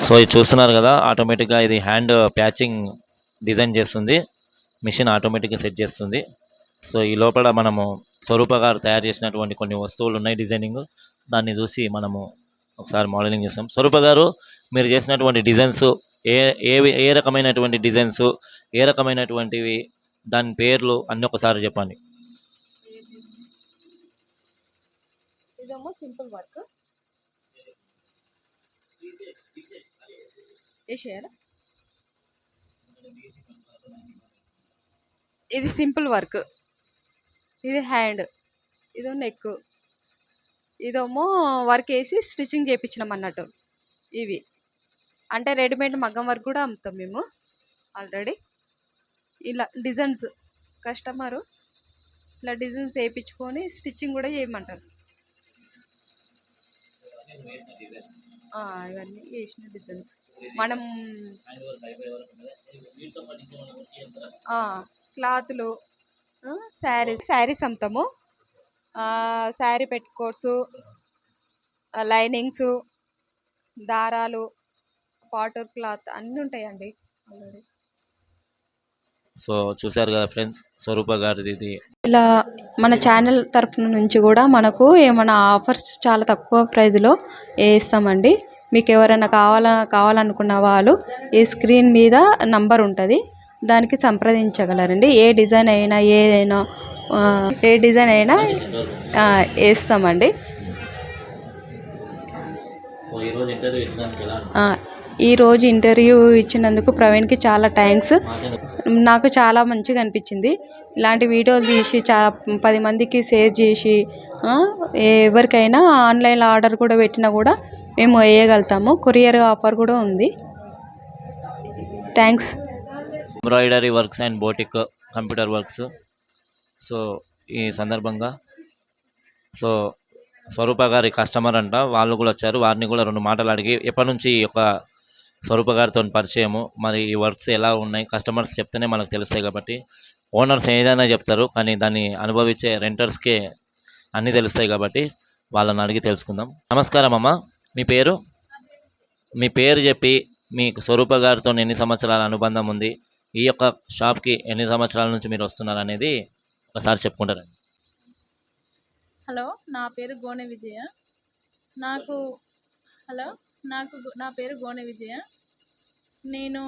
So ఇది చూస్తున్నారు కదా, ఆటోమేటిక్గా ఇది హ్యాండ్ ప్యాచింగ్ డిజైన్ చేస్తుంది, మిషన్ ఆటోమేటిక్గా సెట్ చేస్తుంది. సో ఈ లోపల మనము స్వరూప గారు తయారు చేసినటువంటి కొన్ని వస్తువులు ఉన్నాయి డిజైనింగ్, దాన్ని చూసి మనము ఒకసారి మోడలింగ్ చేస్తాం. స్వరూప గారు, మీరు చేసినటువంటి డిజైన్స్ ఏ ఏ రకమైనటువంటి డిజైన్స్, ఏ రకమైనటువంటివి, దాని పేర్లు అన్నీ ఒకసారి చెప్పండి. ఇదేమో సింపుల్ వర్క్ వేసేయాలా. ఇది సింపుల్ వర్క్, ఇది హ్యాండ్, ఇదో నెక్, ఇదేమో వర్క్ వేసి స్టిచ్చింగ్ చేయించినాం అన్నట్టు. ఇవి అంటే రెడీమేడ్ మగ్గం వర్క్ కూడా అమ్ముతాం మేము ఆల్రెడీ. ఇలా డిజైన్స్ కస్టమరు ఇలా డిజైన్స్ వేయించుకొని స్టిచ్చింగ్ కూడా చేయమంటారు. ఇవన్నీ వేసిన డిజైన్స్ మనం క్లాతులు, శారీస్ అమ్ముతాము. శారీ పెట్టుకోట్స్, లైనింగ్స్, దారాలు, పాటర్ క్లాత్ అన్నీ ఉంటాయండి ఆల్రెడీ. సో చూశారు కదా ఫ్రెండ్స్, స్వరూప గారిది ఇది. ఇలా మన ఛానల్ తరఫున నుంచి కూడా మనకు ఏమైనా ఆఫర్స్ చాలా తక్కువ ప్రైస్లో వేస్తామండి. మీకు ఎవరైనా కావాలనుకున్న వాళ్ళు ఈ స్క్రీన్ మీద నంబర్ ఉంటుంది, దానికి సంప్రదించగలరండి. ఏ డిజైన్ అయినా వేస్తామండి. ఈరోజు ఇంటర్వ్యూ ఇచ్చినందుకు ప్రవీణ్కి చాలా థ్యాంక్స్. నాకు చాలా మంచిగా అనిపించింది. ఇలాంటి వీడియోలు తీసి 10 మందికి షేర్ చేసి ఎవరికైనా ఆన్లైన్లో ఆర్డర్ కూడా పెట్టినా కూడా మేము వేయగలుగుతాము. కొరియర్ ఆఫర్ కూడా ఉంది. Thanks. Embroidery works and boutique computer works. So ఈ సందర్భంగా స్వరూప గారి కస్టమర్ అంట, వాళ్ళు కూడా వచ్చారు. వారిని కూడా 2 మాటలు అడిగి, ఎప్పటి నుంచి ఒక స్వరూప గారితో పరిచయము, మరి ఈ వర్క్స్ ఎలా ఉన్నాయి, కస్టమర్స్ చెప్తేనే మనకు తెలుస్తాయి కాబట్టి. ఓనర్స్ ఏదైనా చెప్తారు, కానీ దాన్ని అనుభవించే రెంటర్స్కే అన్నీ తెలుస్తాయి కాబట్టి వాళ్ళని అడిగి తెలుసుకుందాం. నమస్కారం అమ్మ, మీ పేరు చెప్పి, మీకు స్వరూప గారితో ఎన్ని సంవత్సరాల అనుబంధం ఉంది, ఈ యొక్క షాప్కి ఎన్ని సంవత్సరాల నుంచి మీరు వస్తున్నారు అనేది ఒకసారి చెప్పుకుంటారండి. హలో, నా పేరు గోనె విజయ. నా పేరు గోనె విజయ. నేను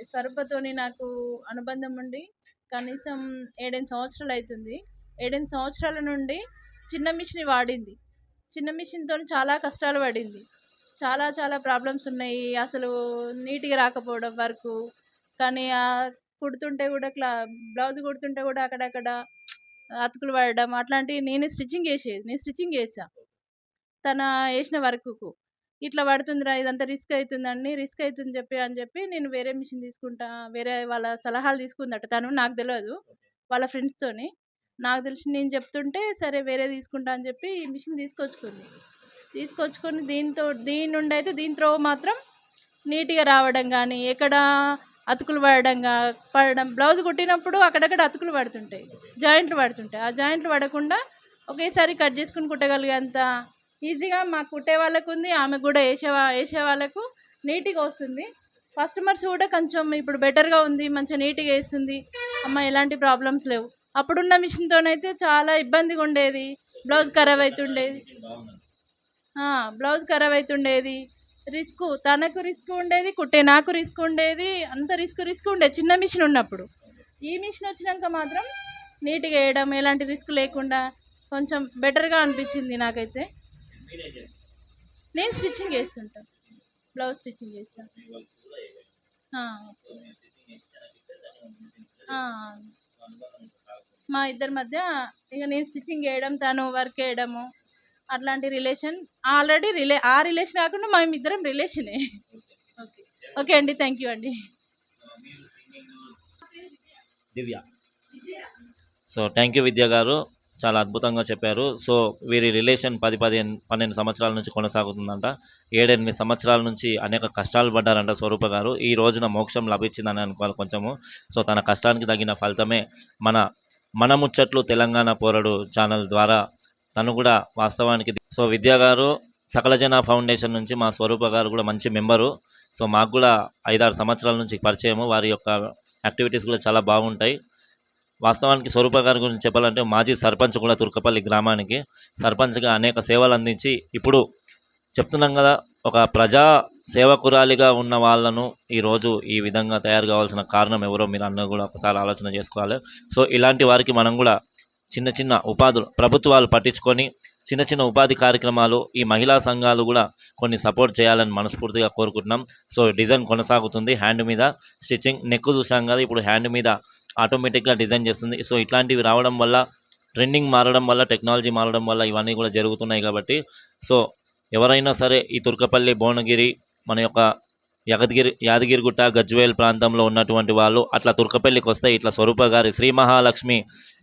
స్వరూపతోని నాకు అనుబంధం ఉండి కనీసం 7 సంవత్సరాలు అవుతుంది. 7 సంవత్సరాల నుండి చిన్న మిషన్ వాడింది. చిన్న మిషన్తో చాలా కష్టాలు పడింది. చాలా ప్రాబ్లమ్స్ ఉన్నాయి. అసలు నీట్గా రాకపోవడం వరకు, కానీ కుడుతుంటే కూడా బ్లౌజ్ కుడుతుంటే కూడా అక్కడక్కడ అతుకులు పడడం, అట్లాంటివి నేను స్టిచ్చింగ్ చేసా తన వేసిన వర్క్కు. ఇట్లా పడుతుందిరా, ఇదంతా రిస్క్ అవుతుంది చెప్పి నేను వేరే మిషన్ తీసుకుంటా, వేరే వాళ్ళ సలహాలు తీసుకుందట తను. నాకు తెలియదు, వాళ్ళ ఫ్రెండ్స్తోని నాకు తెలిసి నేను చెప్తుంటే సరే వేరే తీసుకుంటా అని చెప్పి ఈ మిషన్ తీసుకొచ్చుకొని దీని నుండి అయితే దీంట్లో మాత్రం నీట్గా రావడం, కానీ ఎక్కడ అతుకులు పడడం, బ్లౌజ్ కుట్టినప్పుడు అక్కడక్కడ అతుకులు పడుతుంటాయి, జాయింట్లు పడుతుంటాయి. ఆ జాయింట్లు పడకుండా ఒకేసారి కట్ చేసుకుని కుట్టగలిగేంత ఈజీగా మాకు కుట్టే వాళ్ళకు ఉంది, ఆమె కూడా వేసే వాళ్ళకు నీట్గా వస్తుంది. కస్టమర్స్ కూడా కొంచెం ఇప్పుడు బెటర్గా ఉంది, మంచిగా నీట్గా వేస్తుంది. అమ్మ ఎలాంటి ప్రాబ్లమ్స్ లేవు. అప్పుడున్న మిషన్తోనైతే చాలా ఇబ్బందిగా ఉండేది. బ్లౌజ్ ఖరాబ్ అవుతుండేది. తనకు రిస్క్ ఉండేది, కుట్టే నాకు రిస్క్ ఉండేది. అంత రిస్క్ ఉండేది చిన్న మిషన్ ఉన్నప్పుడు. ఈ మిషన్ వచ్చినాక మాత్రం నీట్గా వేయడం, ఎలాంటి రిస్క్ లేకుండా కొంచెం బెటర్గా అనిపించింది నాకైతే. నేను స్టిచ్చింగ్ చేస్తుంటాను, బ్లౌజ్ స్టిచ్చింగ్ చేస్తాను. మా ఇద్దరి మధ్య ఇక నేను స్టిచ్చింగ్ చేయడం, తను వర్క్ చేయడము, అట్లాంటి రిలేషన్ ఆల్రెడీ. ఆ రిలేషన్ కాకుండా మేమిద్దరం రిలేషనే. ఓకే అండి, థ్యాంక్ యూ అండి. సో థ్యాంక్ యూ విద్య గారు, చాలా అద్భుతంగా చెప్పారు. సో వీరి రిలేషన్ 10-12 సంవత్సరాల నుంచి కొనసాగుతుందంట. 7-8 సంవత్సరాల నుంచి అనేక కష్టాలు పడ్డారంట స్వరూప గారు. ఈ రోజున మోక్షం లభించిందని అనుకోవాలి కొంచెము. సో తన కష్టానికి తగిన ఫలితమే మన ముచ్చట్లు తెలంగాణ పోరడు ఛానల్ ద్వారా తను కూడా వాస్తవానికి. సో విద్యా గారు, సకల జన ఫౌండేషన్ నుంచి మా స్వరూప గారు కూడా మంచి మెంబరు. సో మాకు కూడా 5-6 సంవత్సరాల నుంచి పరిచయము. వారి యొక్క యాక్టివిటీస్ కూడా చాలా బాగుంటాయి. వాస్తవానికి స్వరూప గారి గురించి చెప్పాలంటే మాజీ సర్పంచ్ కూడా తుర్కపల్లి గ్రామానికి. సర్పంచ్గా అనేక సేవలు అందించి ఇప్పుడు చెప్తున్నాం కదా, ఒక ప్రజా సేవకురాలిగా ఉన్న వాళ్ళను ఈరోజు ఈ విధంగా తయారు కావాల్సిన కారణం ఎవరో మీరు అందరూ కూడా ఒకసారి ఆలోచన చేసుకోవాలి. సో ఇలాంటి వారికి మనం కూడా చిన్న చిన్న ఉపాధులు ప్రభుత్వాలు పట్టించుకొని చిన్న చిన్న ఉపాధి కార్యక్రమాలు ఈ మహిళా సంఘాలు కూడా కొన్ని సపోర్ట్ చేయాలని మనస్ఫూర్తిగా కోరుకుంటున్నాం. సో డిజైన్ కొనసాగుతుంది. హ్యాండ్ మీద స్టిచ్చింగ్, నెక్ చూసాం కదా, ఇప్పుడు హ్యాండ్ మీద ఆటోమేటిక్గా డిజైన్ చేస్తుంది. సో ఇట్లాంటివి రావడం వల్ల, ట్రెండింగ్ మారడం వల్ల, టెక్నాలజీ మారడం వల్ల ఇవన్నీ కూడా జరుగుతున్నాయి కాబట్టి సో ఎవరైనా సరే ఈ తుర్కపల్లి, భువనగిరి, మన యొక్క యాదగిరిగుట్ట, గజ్వేల్ ప్రాంతంలో ఉన్నటువంటి వాళ్ళు అట్లా తుర్కపల్లికి వస్తే ఇట్లా స్వరూప గారి శ్రీ మహాలక్ష్మి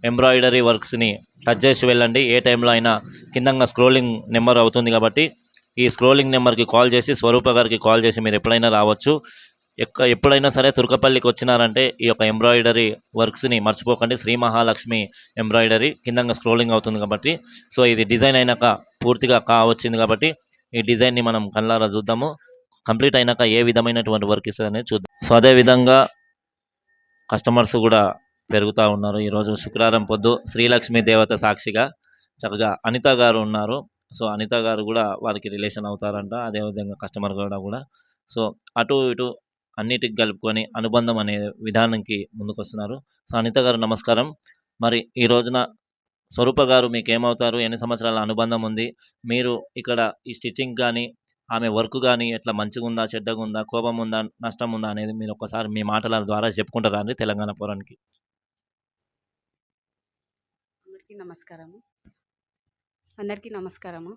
ఎంబ్రాయిడరీ వర్క్స్ని టచ్ చేసి వెళ్ళండి. ఏ టైంలో అయినా కిందంగా స్క్రోలింగ్ నెంబర్ అవుతుంది కాబట్టి ఈ స్క్రోలింగ్ నెంబర్కి కాల్ చేసి స్వరూప గారికి కాల్ చేసి మీరు ఎప్పుడైనా రావచ్చు. ఎప్పుడైనా సరే తుర్కపల్లికి వచ్చినారంటే ఈ యొక్క ఎంబ్రాయిడరీ వర్క్స్ని మర్చిపోకండి. శ్రీ మహాలక్ష్మి ఎంబ్రాయిడరీ కిందంగా స్క్రోలింగ్ అవుతుంది కాబట్టి సో ఇది డిజైన్ అయినాక పూర్తిగా వచ్చింది కాబట్టి ఈ డిజైన్ని మనం కళ్ళారా చూద్దాము. కంప్లీట్ అయినాక ఏ విధమైనటువంటి వర్క్ ఇస్తుందనే చూద్దాం. సో అదేవిధంగా కస్టమర్స్ కూడా పెరుగుతూ ఉన్నారు. ఈరోజు శుక్రవారం పొద్దు శ్రీలక్ష్మి దేవత సాక్షిగా చక్కగా అనిత గారు ఉన్నారు. సో అనిత గారు కూడా వారికి రిలేషన్ అవుతారంట. అదేవిధంగా కస్టమర్ కూడా సో అటు ఇటు అన్నిటికి కలుపుకొని అనుబంధం అనే విధానానికి ముందుకు వస్తున్నారు. సో అనిత గారు నమస్కారం. మరి ఈ రోజున స్వరూప గారు మీకు ఏమవుతారు, ఎన్ని సంవత్సరాల అనుబంధం ఉంది, మీరు ఇక్కడ ఈ స్టిచ్చింగ్ కానీ ఆమె వర్క్ కానీ ఎట్లా మంచిగా ఉందా, చెడ్డగా ఉందా, కోపం ఉందా, నష్టం ఉందా అనేది మీరు ఒకసారి మీ మాటల ద్వారా చెప్పుకుంటారా అండి తెలంగాణ పౌరానికి? అందరికీ నమస్కారము.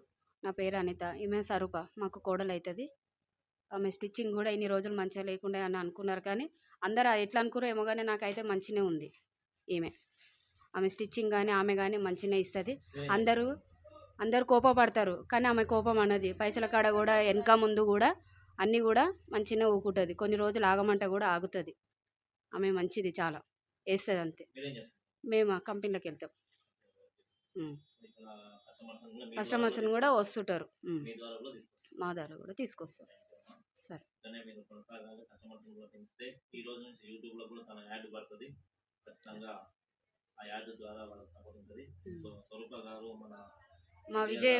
నా పేరు అనిత. ఈమె స్వరూప, మాకు కోడలు అవుతుంది. ఆమె స్టిచ్చింగ్ కూడా ఇన్ని రోజులు మంచిగా లేకుండా అని అనుకున్నారు, కానీ అందరూ ఎట్లా అనుకున్నారో ఏమో, కానీ నాకైతే మంచిగానే ఉంది. ఆమె స్టిచ్చింగ్ కానీ ఆమె కానీ మంచిగానే ఇస్తుంది. అందరూ కోపపడతారు, కానీ ఆమె కోపం అన్నది పైసల కాడ కూడా వెనక ముందు కూడా అన్నీ కూడా మంచిగానే ఊకుంటుంది. కొన్ని రోజులు ఆగమంటే కూడా ఆగుతుంది. ఆమె మంచిది, చాలా వేస్తుంది అంతే. మేము కంపెనీలోకి వెళ్తాం. కస్టమర్స్ని కూడా వస్తుంటారు, మా ద్వారా కూడా తీసుకొస్తారు. సరే, మా విజయ్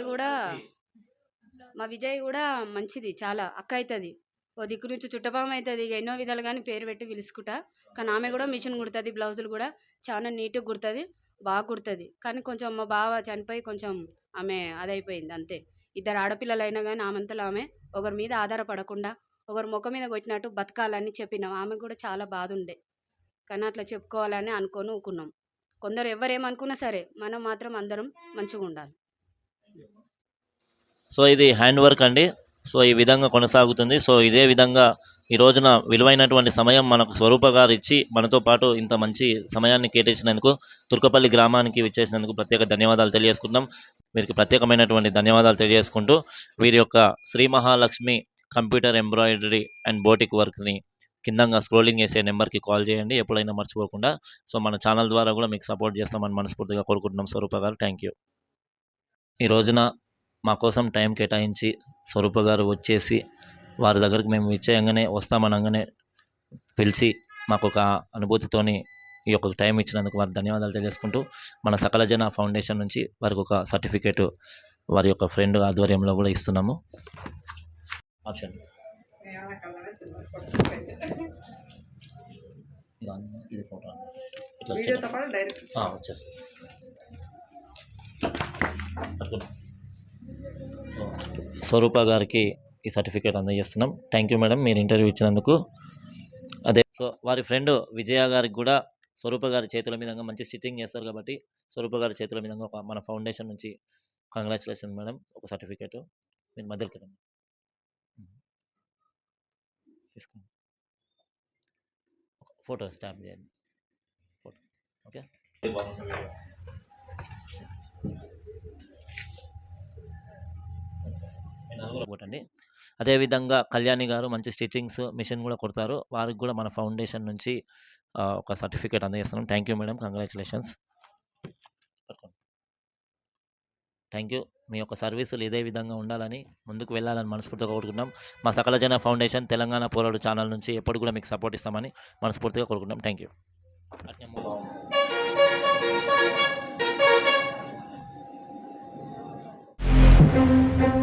కూడా మంచిది, చాలా అక్క అవుతుంది. ఓ దిక్కు నుంచి చుట్టపాము అవుతుంది. ఇక ఎన్నో విధాలు కానీ పేరు పెట్టి పిలుచుకుంటా. కానీ ఆమె కూడా మిషన్ కుడుతుంది, బ్లౌజులు కూడా చాలా నీట్గా కుడుతుంది, బాగా కుడుతుంది. కానీ కొంచెం మా బావ చనిపోయి కొంచెం ఆమె అదైపోయింది అంతే. ఇద్దరు ఆడపిల్లలైనా కానీ ఆమెంతలో ఆమె ఒకరి మీద ఆధారపడకుండా ఒకరి ముఖం మీద కొట్టినట్టు బతకాలని చెప్పినాం. ఆమె కూడా చాలా బాధ ఉండే, కానీ అట్లా చెప్పుకోవాలని అనుకొని ఊకున్నాం. కొందరు ఎవరేమనుకున్నా సరే మనం మాత్రం అందరం మంచిగా ఉండాలి. సో ఇది హ్యాండ్ వర్క్ అండి. సో ఈ విధంగా కొనసాగుతుంది. సో ఇదే విధంగా ఈ రోజున విలువైనటువంటి సమయం మనకు స్వరూప గారు ఇచ్చి మనతో పాటు ఇంత మంచి సమయాన్ని కేటాయించినందుకు, తుర్కపల్లి గ్రామానికి విచ్చేసినందుకు ప్రత్యేక ధన్యవాదాలు తెలియజేసుకుంటాం. వీరికి ప్రత్యేకమైనటువంటి ధన్యవాదాలు తెలియజేసుకుంటూ వీరి యొక్క Shri Mahalakshmi computer embroidery and boutique వర్క్ని కిందంగా స్క్రోలింగ్ చేసే నెంబర్కి కాల్ చేయండి, ఎప్పుడైనా మర్చిపోకుండా. సో మన ఛానల్ ద్వారా కూడా మీకు సపోర్ట్ చేస్తామని మనస్ఫూర్తిగా కోరుకుంటున్నాం. స్వరూప గారు, థ్యాంక్ యూ. ఈ రోజున మా కోసం టైం కేటాయించి స్వరూప గారు వచ్చేసి వారి దగ్గరికి మేము విచ్చేయంగానే వస్తామనగానే పిలిచి మాకు ఒక అనుభూతితోని ఈ యొక్క టైం ఇచ్చినందుకు వారికి ధన్యవాదాలు తెలియజేసుకుంటూ మన సకల జన ఫౌండేషన్ నుంచి వారికి ఒక సర్టిఫికేట్ వారి యొక్క ఫ్రెండ్ ఆధ్వర్యంలో కూడా ఇస్తున్నాము. ఆప్షన్ ఇది ఫోటో ఇట్లా వచ్చేసి స్వరూప గారికి ఈ సర్టిఫికేట్ అందజేస్తున్నాం. థ్యాంక్ యూ మేడం, మీరు ఇంటర్వ్యూ ఇచ్చినందుకు. అదే సో వారి ఫ్రెండ్ విజయ గారికి కూడా స్వరూప గారి చేతుల మీదంగా మంచి స్టిచ్చింగ్ చేస్తారు కాబట్టి స్వరూప గారి చేతుల మీదంగా ఒక మన ఫౌండేషన్ నుంచి కంగ్రాచులేషన్ మేడం, ఒక సర్టిఫికేట్ మీరు మధ్యలోకి రండి తీసుకోండి. ఫోటో స్టాంప్ చేయండి, ఫోటో ఓకే. అండి అదేవిధంగా కళ్యాణి గారు మంచి స్టిచ్చింగ్స్ మిషన్ కూడా కొడతారు. వారికి కూడా మన ఫౌండేషన్ నుంచి ఒక సర్టిఫికేట్ అందజేస్తున్నాం. Thank you madam, congratulations. Thank you. మీ యొక్క సర్వీసులు ఇదే విధంగా ఉండాలని, ముందుకు వెళ్ళాలని మనస్ఫూర్తిగా కోరుకుంటున్నాం. మా సకల జన ఫౌండేషన్ తెలంగాణ పోరాడు ఛానల్ నుంచి ఎప్పుడు కూడా మీకు సపోర్ట్ ఇస్తామని మనస్ఫూర్తిగా కోరుకుంటున్నాం. Thank you. అట్నే మూవ్.